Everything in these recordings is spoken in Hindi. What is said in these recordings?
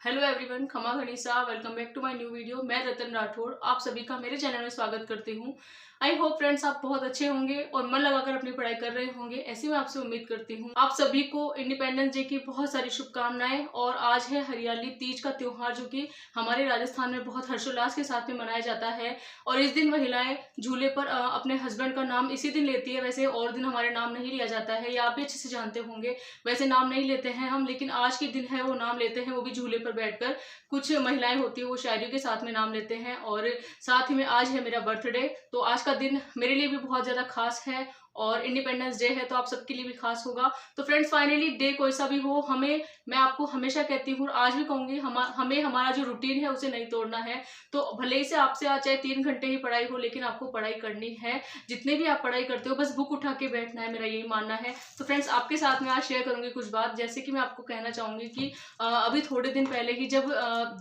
हेलो एवरीवन, खमा गनीसा। Welcome back to my new video. मैं रतन राठौड़ आप सभी का मेरे चैनल में स्वागत करती हूँ। आई होप फ्रेंड्स आप बहुत अच्छे होंगे और मन लगाकर अपनी पढ़ाई कर रहे होंगे, ऐसी मैं आपसे उम्मीद करती हूँ। आप सभी को इंडिपेंडेंस डे की बहुत सारी शुभकामनाएं। और आज है हरियाली तीज का त्योहार, जो कि हमारे राजस्थान में बहुत हर्षोल्लास के साथ में मनाया जाता है। और इस दिन महिलाएं झूले पर अपने हस्बैंड का नाम इसी दिन लेती है। वैसे और दिन हमारे नाम नहीं लिया जाता है, या आप भी अच्छे से जानते होंगे। वैसे नाम नहीं लेते हैं हम, लेकिन आज के दिन है वो नाम लेते हैं, वो भी झूले पर बैठकर। कुछ महिलाएं होती है वो शायरियों के साथ में नाम लेते हैं। और साथ ही में आज है मेरा बर्थडे, तो आज का दिन मेरे लिए भी बहुत ज्यादा खास है। और इंडिपेंडेंस डे है तो आप सबके लिए भी खास होगा। तो फ्रेंड्स, फाइनली डे कोई सा भी हो, हमें, मैं आपको हमेशा कहती हूँ और आज भी कहूंगी, हमें हमारा जो रूटीन है उसे नहीं तोड़ना है। तो भले ही से आपसे आज चाहे 3 घंटे ही पढ़ाई हो, लेकिन आपको पढ़ाई करनी है। जितने भी आप पढ़ाई करते हो बस बुक उठा के बैठना है, मेरा यही मानना है। तो फ्रेंड्स, आपके साथ में आज शेयर करूंगी कुछ बात। जैसे कि मैं आपको कहना चाहूंगी कि अभी थोड़े दिन पहले ही जब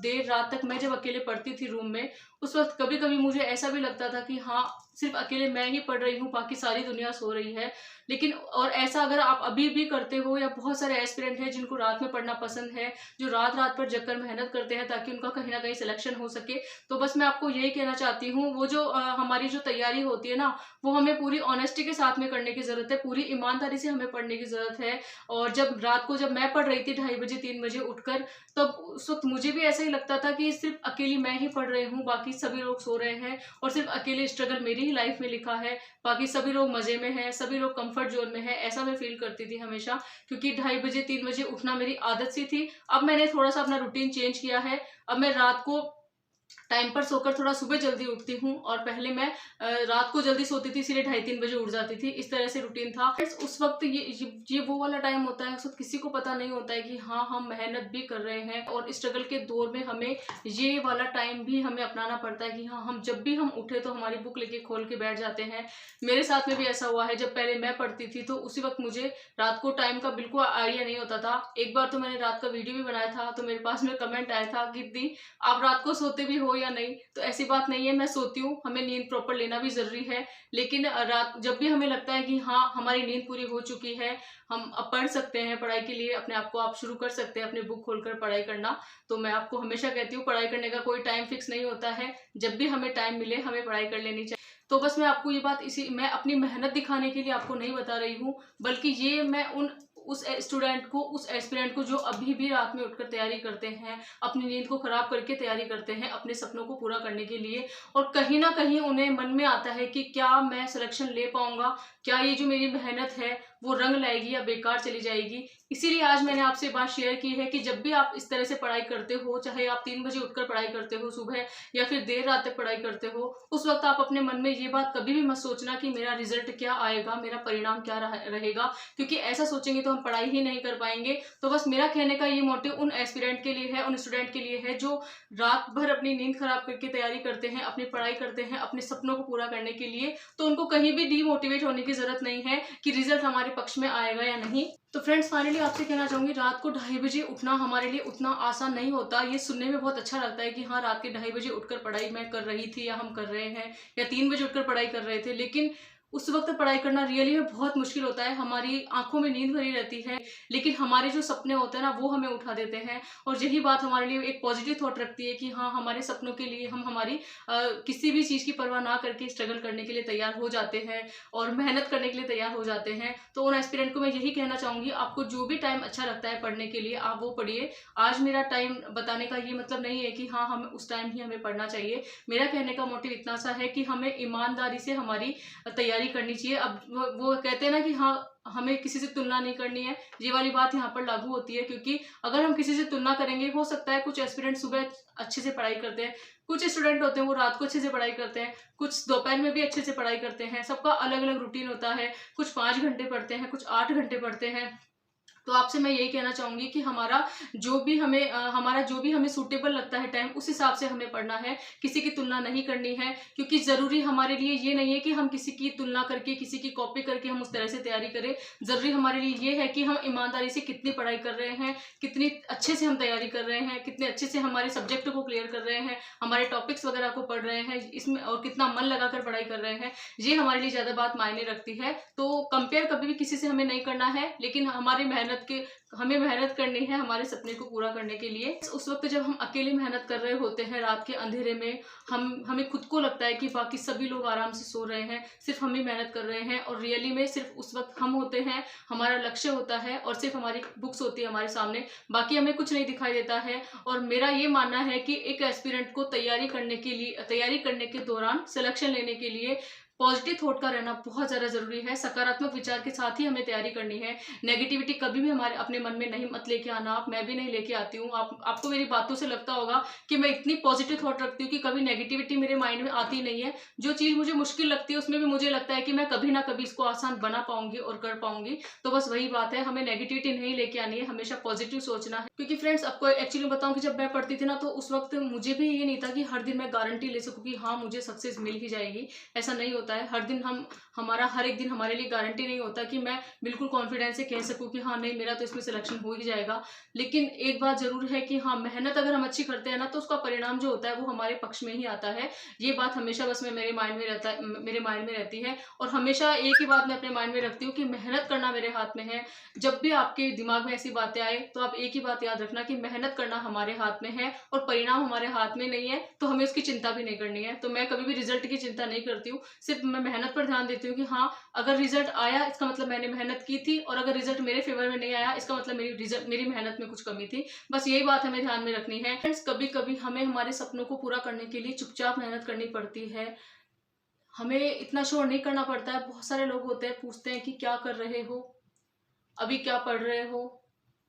देर रात तक मैं जब अकेले पढ़ती थी रूम में, उस वक्त कभी कभी मुझे ऐसा भी लगता था कि हाँ, सिर्फ अकेले मैं ही पढ़ रही हूँ, बाकी सारी दुनिया सो रही है। लेकिन और ऐसा अगर आप अभी भी करते हो, या बहुत सारे एस्पिरेंट हैं जिनको रात में पढ़ना पसंद है, जो रात रात पर जगकर मेहनत करते हैं ताकि उनका कहीं ना कहीं सिलेक्शन हो सके, तो बस मैं आपको यही कहना चाहती हूँ, वो जो हमारी जो तैयारी होती है ना, वो हमें पूरी ऑनेस्टी के साथ में करने की जरूरत है, पूरी ईमानदारी से हमें पढ़ने की जरूरत है। और जब रात को जब मैं पढ़ रही थी 2:30 बजे 3 बजे उठकर, तब उस वक्त मुझे भी ऐसा ही लगता था कि सिर्फ अकेली मैं ही पढ़ रही हूँ, बाकी सभी लोग सो रहे हैं, और सिर्फ अकेले स्ट्रगल मेरी ही लाइफ में लिखा है, बाकी सभी लोग मजे में हैं, सभी लोग कंफर्ट जोन में है। ऐसा मैं फील करती थी हमेशा, क्योंकि 2:30 बजे 3 बजे उठना मेरी आदत सी थी। अब मैंने थोड़ा सा अपना रूटीन चेंज किया है। अब मैं रात को टाइम पर सोकर थोड़ा सुबह जल्दी उठती हूँ, और पहले मैं रात को जल्दी सोती थी, इसीलिए 2:30 3 बजे उठ जाती थी। इस तरह से रूटीन था। Friends, उस वक्त ये वो वाला टाइम होता है, उस वक्त किसी को पता नहीं होता है कि हाँ, हम मेहनत भी कर रहे हैं, और स्ट्रगल के दौर में हमें ये वाला टाइम भी हमें अपनाना पड़ता है कि हाँ, हम जब भी हम उठे तो हमारी बुक लेके खोल के बैठ जाते हैं। मेरे साथ में भी ऐसा हुआ है। जब पहले मैं पढ़ती थी तो उसी वक्त मुझे रात को टाइम का बिल्कुल आइडिया नहीं होता था। एक बार तो मैंने रात का वीडियो भी बनाया था, तो मेरे पास में कमेंट आया था कि दी, आप रात को सोते भी हो या नहीं? तो ऐसी बात नहीं है, मैं सोती हूँ, हमें नींद प्रॉपर लेना भी जरूरी है। लेकिन रात जब भी हमें लगता है कि हाँ, हमारी नींद पूरी हो चुकी है, हम अब पढ़ सकते हैं, पढ़ाई के लिए अपने आप को आप शुरू कर सकते हैं, अपनी बुक खोलकर पढ़ाई करना। तो मैं आपको हमेशा कहती हूँ, पढ़ाई करने का कोई टाइम फिक्स नहीं होता है। जब भी हमें टाइम मिले हमें पढ़ाई कर लेनी चाहिए। तो बस मैं आपको ये बात, इसी मैं अपनी मेहनत दिखाने के लिए आपको नहीं बता रही हूँ, बल्कि ये मैं उस स्टूडेंट को, उस एस्पिरेंट को जो अभी भी रात में उठकर तैयारी करते हैं, अपनी नींद को खराब करके तैयारी करते हैं अपने सपनों को पूरा करने के लिए, और कहीं ना कहीं उन्हें मन में आता है कि क्या मैं सिलेक्शन ले पाऊंगा, क्या ये जो मेरी मेहनत है वो रंग लाएगी या बेकार चली जाएगी। इसीलिए आज मैंने आपसे बात शेयर की है कि जब भी आप इस तरह से पढ़ाई करते हो, चाहे आप 3 बजे उठकर पढ़ाई करते हो सुबह, या फिर देर रात तक पढ़ाई करते हो, उस वक्त आप अपने मन में ये बात कभी भी मत सोचना कि मेरा रिजल्ट क्या आएगा, मेरा परिणाम क्या रहेगा, क्योंकि ऐसा सोचेंगे तो हम पढ़ाई ही नहीं कर पाएंगे। तो बस मेरा कहने का ये मोटिव उन एस्पिरेंट के लिए है, उन स्टूडेंट के लिए है जो रात भर अपनी नींद खराब करके तैयारी करते हैं, अपनी पढ़ाई करते हैं अपने सपनों को पूरा करने के लिए। तो उनको कहीं भी डीमोटिवेट होने की जरूरत नहीं है कि रिजल्ट हमारे पक्ष में आएगा या नहीं। तो फ्रेंड्स, फाइनली आपसे कहना चाहूंगी, रात को 2:30 बजे उठना हमारे लिए उतना आसान नहीं होता। ये सुनने में बहुत अच्छा लगता है कि हाँ, रात के 2:30 बजे उठकर पढ़ाई मैं कर रही थी, या हम कर रहे हैं, या 3 बजे उठकर पढ़ाई कर रहे थे, लेकिन उस वक्त पढ़ाई करना रियली में बहुत मुश्किल होता है। हमारी आंखों में नींद भरी रहती है, लेकिन हमारे जो सपने होते हैं ना, वो हमें उठा देते हैं। और यही बात हमारे लिए एक पॉजिटिव थॉट रखती है कि हाँ, हमारे सपनों के लिए हम हमारी किसी भी चीज़ की परवाह ना करके स्ट्रगल करने के लिए तैयार हो जाते हैं, और मेहनत करने के लिए तैयार हो जाते हैं। तो उन एस्पिरेंट को मैं यही कहना चाहूंगी, आपको जो भी टाइम अच्छा लगता है पढ़ने के लिए आप वो पढ़िए। आज मेरा टाइम बताने का ये मतलब नहीं है कि हाँ, हमें उस टाइम ही हमें पढ़ना चाहिए। मेरा कहने का मोटिव इतना सा है कि हमें ईमानदारी से हमारी तैयारी करनी चाहिए। अब वो कहते हैं ना कि हाँ, हमें किसी से तुलना नहीं करनी है। ये वाली बात यहाँ पर लागू होती है, क्योंकि अगर हम किसी से तुलना करेंगे, हो सकता है कुछ एस्पिरेंट सुबह अच्छे से पढ़ाई करते हैं, कुछ स्टूडेंट होते हैं वो रात को अच्छे से पढ़ाई करते हैं, कुछ दोपहर में भी अच्छे से पढ़ाई करते हैं। सबका अलग अलग रूटीन होता है। कुछ 5 घंटे पढ़ते हैं, कुछ 8 घंटे पढ़ते हैं। तो आपसे मैं यही कहना चाहूंगी कि हमारा जो भी हमें सूटेबल लगता है टाइम, उस हिसाब से हमें पढ़ना है। किसी की तुलना नहीं करनी है, क्योंकि जरूरी हमारे लिए ये नहीं है कि हम किसी की तुलना करके, किसी की कॉपी करके हम उस तरह से तैयारी करें। जरूरी हमारे लिए ये है कि हम ईमानदारी से कितनी पढ़ाई कर रहे हैं, कितनी अच्छे से हम तैयारी कर रहे हैं, कितने अच्छे से हमारे सब्जेक्ट को क्लियर कर रहे हैं, हमारे टॉपिक्स वगैरह को पढ़ रहे हैं इसमें, और कितना मन लगाकर पढ़ाई कर रहे हैं। ये हमारे लिए ज्यादा बात मायने रखती है। तो कंपेयर कभी भी किसी से हमें नहीं करना है, लेकिन हमारी मेहनत हमें मेहनत करनी है हमारे सपने को पूरा करने के लिए। उस वक्त जब हम अकेले मेहनत कर रहे होते हैं रात के अंधेरे में, हमें खुद को लगता है कि बाकी सभी लोग आराम से सो रहे हैं, सिर्फ हम ही मेहनत कर रहे हैं, और रियली में सिर्फ उस वक्त हम होते हैं, हमारा लक्ष्य होता है और सिर्फ हमारी बुक्स होती है हमारे सामने, बाकी हमें कुछ नहीं दिखाई देता है। और मेरा ये मानना है कि एक एस्पिरेंट को तैयारी करने के दौरान सिलेक्शन लेने के लिए पॉजिटिव थॉट का रहना बहुत ज़्यादा जरूरी है। सकारात्मक विचार के साथ ही हमें तैयारी करनी है। नेगेटिविटी कभी भी हमारे अपने मन में नहीं मत लेके आना आप, मैं भी नहीं लेके आती हूँ। आपको मेरी बातों से लगता होगा कि मैं इतनी पॉजिटिव थॉट रखती हूँ कि कभी नेगेटिविटी मेरे माइंड में आती नहीं है। जो चीज़ मुझे मुश्किल लगती है उसमें भी मुझे लगता है कि मैं कभी ना कभी इसको आसान बना पाऊंगी और कर पाऊंगी। तो बस वही बात है, हमें नेगेटिविटी नहीं लेके आनी है, हमेशा पॉजिटिव सोचना है। क्योंकि फ्रेंड्स, आपको एक्चुअली बताऊं कि जब मैं पढ़ती थी ना, तो उस वक्त मुझे भी ये नहीं था कि हर दिन मैं गारंटी ले सकूँ कि हाँ मुझे सक्सेस मिल ही जाएगी। ऐसा नहीं होता है। हर एक दिन हमारे लिए गारंटी नहीं होता कि मैं बिल्कुल कॉन्फिडेंस से कह सकूं कि हाँ नहीं मेरा तो इसमें सिलेक्शन हो ही जाएगा। लेकिन एक बात जरूर है कि हाँ, मेहनत अगर हम अच्छी करते हैं ना, तो उसका परिणाम जो होता है वो हमारे पक्ष में ही आता है। ये बात हमेशा बस मेरे माइंड में रहती है। और हमेशा एक ही बात मैं अपने माइंड में रखती हूँ कि मेहनत करना मेरे हाथ में है। जब भी आपके दिमाग में ऐसी बातें आए तो आप एक ही बात याद रखना कि मेहनत करना हमारे हाथ में है और परिणाम हमारे हाथ में नहीं है, तो हमें उसकी चिंता भी नहीं करनी है। तो मैं कभी भी रिजल्ट की चिंता नहीं करती हूँ, सिर्फ मैं मेहनत पर ध्यान देती हूँ कि हाँ, अगर रिजल्ट आया इसका मतलब मैंने मेहनत की थी, और अगर रिजल्ट मेरे फेवर में नहीं आया इसका मतलब मेरी मेहनत में कुछ कमी थी। बस यही बात हमें ध्यान में रखनी है। फ्रेंड्स, कभी कभी हमें हमारे सपनों को पूरा करने के लिए चुपचाप मेहनत करनी पड़ती है। हमें इतना शोर नहीं करना पड़ता है। बहुत सारे लोग होते हैं, पूछते हैं कि क्या कर रहे हो, अभी क्या पढ़ रहे हो,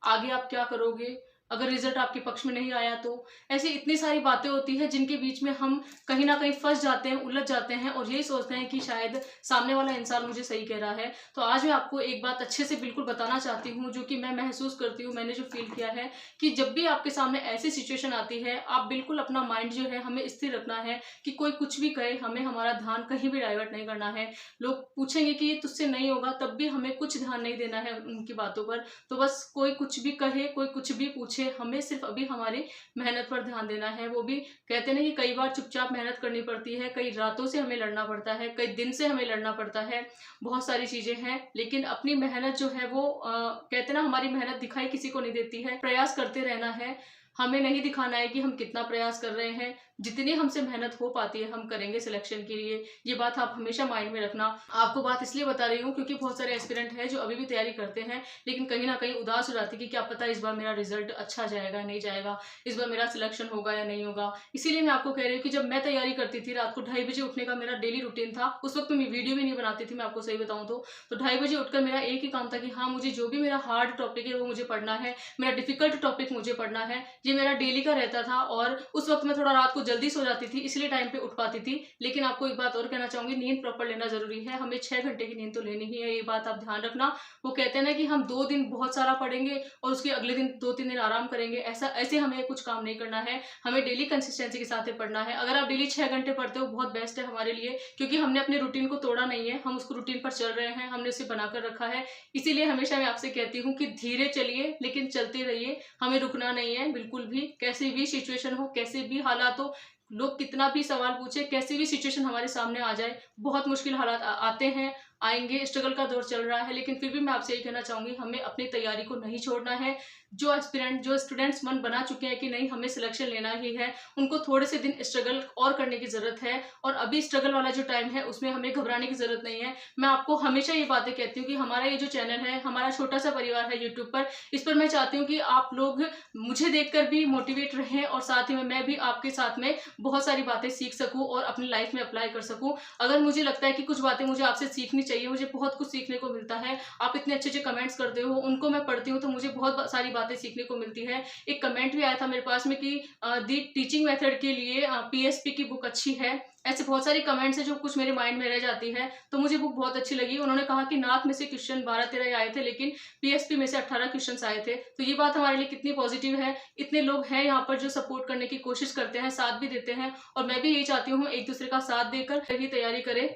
आगे आप क्या करोगे, अगर रिजल्ट आपके पक्ष में नहीं आया तो। ऐसी इतनी सारी बातें होती है जिनके बीच में हम कहीं ना कहीं फंस जाते हैं, उलझ जाते हैं, और यही सोचते हैं कि शायद सामने वाला इंसान मुझे सही कह रहा है। तो आज मैं आपको एक बात अच्छे से बिल्कुल बताना चाहती हूँ, जो कि मैं महसूस करती हूँ, मैंने जो फील किया है, कि जब भी आपके सामने ऐसी सिचुएशन आती है, आप बिल्कुल अपना माइंड जो है हमें स्थिर रखना है कि कोई कुछ भी कहे, हमें हमारा ध्यान कहीं भी डाइवर्ट नहीं करना है। लोग पूछेंगे कि ये तुझसे नहीं होगा, तब भी हमें कुछ ध्यान नहीं देना है उनकी बातों पर। तो बस कोई कुछ भी कहे, कोई कुछ भी पूछे, हमें सिर्फ अभी हमारी मेहनत पर ध्यान देना है। वो भी कहते हैं कि कई बार चुपचाप मेहनत करनी पड़ती है, कई रातों से हमें लड़ना पड़ता है, कई दिन से हमें लड़ना पड़ता है, बहुत सारी चीजें हैं। लेकिन अपनी मेहनत जो है वो कहते हैं ना, हमारी मेहनत दिखाई किसी को नहीं देती है। प्रयास करते रहना है, हमें नहीं दिखाना है कि हम कितना प्रयास कर रहे हैं। जितनी हमसे मेहनत हो पाती है हम करेंगे सिलेक्शन के लिए। ये बात आप हमेशा माइंड में रखना। आपको बात इसलिए बता रही हूँ क्योंकि बहुत सारे एस्पिरेंट हैं जो अभी भी तैयारी करते हैं, लेकिन कहीं ना कहीं उदास हो जाती है कि क्या पता इस बार मेरा रिजल्ट अच्छा जाएगा नहीं जाएगा, इस बार मेरा सिलेक्शन होगा या नहीं होगा। इसीलिए मैं आपको कह रही हूँ कि जब मैं तैयारी करती थी, रात को 2:30 बजे उठने का मेरा डेली रूटीन था। उस वक्त मैं वीडियो भी नहीं बनाती थी, मैं आपको सही बताऊँ तो 2:30 बजे उठकर मेरा एक ही काम था कि हाँ, मुझे जो भी मेरा हार्ड टॉपिक है वो मुझे पढ़ना है, मेरा डिफिकल्ट टॉपिक मुझे पढ़ना है। ये मेरा डेली का रहता था। और उस वक्त मैं थोड़ा रात को जल्दी सो जाती थी, इसलिए टाइम पे उठ पाती थी। लेकिन आपको एक बात और कहना चाहूंगी, नींद प्रॉपर लेना जरूरी है। हमें 6 घंटे की नींद तो लेनी ही है, ये बात आप ध्यान रखना। वो कहते हैं ना कि हम 2 दिन बहुत सारा पढ़ेंगे और उसके अगले दिन 2-3 दिन आराम करेंगे, ऐसे हमें कुछ काम नहीं करना है। हमें डेली कंसिस्टेंसी के साथ पढ़ना है। अगर आप डेली 6 घंटे पढ़ते हो, बहुत बेस्ट है हमारे लिए, क्योंकि हमने अपने रूटीन को तोड़ा नहीं है, हम उसको रूटीन पर चल रहे हैं, हमने उसे बनाकर रखा है। इसीलिए हमेशा मैं आपसे कहती हूँ कि धीरे चलिए लेकिन चलते रहिए, हमें रुकना नहीं है बिल्कुल भी। कैसी भी सिचुएशन हो, कैसे भी हालात हो, लोग कितना भी सवाल पूछे, कैसी भी सिचुएशन हमारे सामने आ जाए, बहुत मुश्किल हालात आते हैं, आएंगे, स्ट्रगल का दौर चल रहा है, लेकिन फिर भी मैं आपसे यही कहना चाहूंगी, हमें अपनी तैयारी को नहीं छोड़ना है। जो स्टूडेंट्स मन बना चुके हैं कि नहीं हमें सिलेक्शन लेना ही है, उनको थोड़े से दिन स्ट्रगल और करने की जरूरत है। और अभी स्ट्रगल वाला जो टाइम है उसमें हमें घबराने की जरूरत नहीं है। मैं आपको हमेशा ये बातें कहती हूँ कि हमारा ये जो चैनल है, हमारा छोटा सा परिवार है यूट्यूब पर, इस पर मैं चाहती हूँ कि आप लोग मुझे देखकर भी मोटिवेट रहें, और साथ ही में मैं भी आपके साथ में बहुत सारी बातें सीख सकूं और अपनी लाइफ में अप्लाई कर सकूं। अगर मुझे लगता है कि कुछ बातें मुझे आपसे सीखनी चाहिए, मुझे बहुत कुछ सीखने को मिलता है, आप इतने अच्छे अच्छे कमेंट्स करते हो, उनको मैं पढ़ती हूँ तो मुझे बहुत सारी बातें सीखने को मिलती है। एक कमेंट भी आया था मेरे पास में कि दी टीचिंग मेथड के लिए PSP की बुक अच्छी है। ऐसे बहुत सारी कमेंट्स है जो कुछ मेरे माइंड में रह जाती है, तो मुझे बुक बहुत अच्छी लगी। उन्होंने कहा कि नाथ में से क्वेश्चन 12-13 आए थे, लेकिन PSP में से 18 क्वेश्चन आए थे। तो ये बात हमारे लिए कितनी पॉजिटिव है। इतने लोग हैं यहाँ पर जो सपोर्ट करने की कोशिश करते हैं, साथ भी देते हैं, और मैं भी यही चाहती हूँ एक दूसरे का साथ देकर ही तैयारी करें।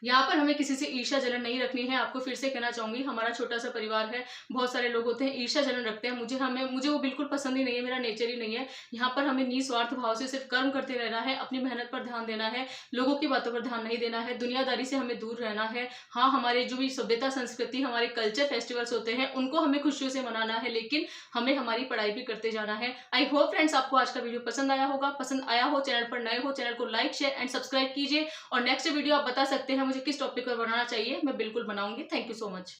यहाँ पर हमें किसी से ईर्ष्या जलन नहीं रखनी है। आपको फिर से कहना चाहूंगी, हमारा छोटा सा परिवार है, बहुत सारे लोग होते हैं ईर्ष्या जलन रखते हैं, मुझे वो बिल्कुल पसंद ही नहीं है, मेरा नेचर ही नहीं है। यहाँ पर हमें निस्वार्थ भाव से सिर्फ कर्म करते रहना है, अपनी मेहनत पर ध्यान देना है, लोगों की बातों पर ध्यान नहीं देना है, दुनियादारी से हमें दूर रहना है। हाँ, हमारे जो भी सभ्यता संस्कृति, हमारे कल्चर फेस्टिवल्स होते हैं, उनको हमें खुशियों से मनाना है, लेकिन हमें हमारी पढ़ाई भी करते जाना है। आई होप फ्रेंड्स आपको आज का वीडियो पसंद आया होगा। पसंद आया हो, चैनल पर नए हो, चैनल को लाइक शेयर एंड सब्सक्राइब कीजिए। और नेक्स्ट वीडियो आप बता सकते हैं मुझे किस टॉपिक पर बनाना चाहिए, मैं बिल्कुल बनाऊंगी। Thank you so much.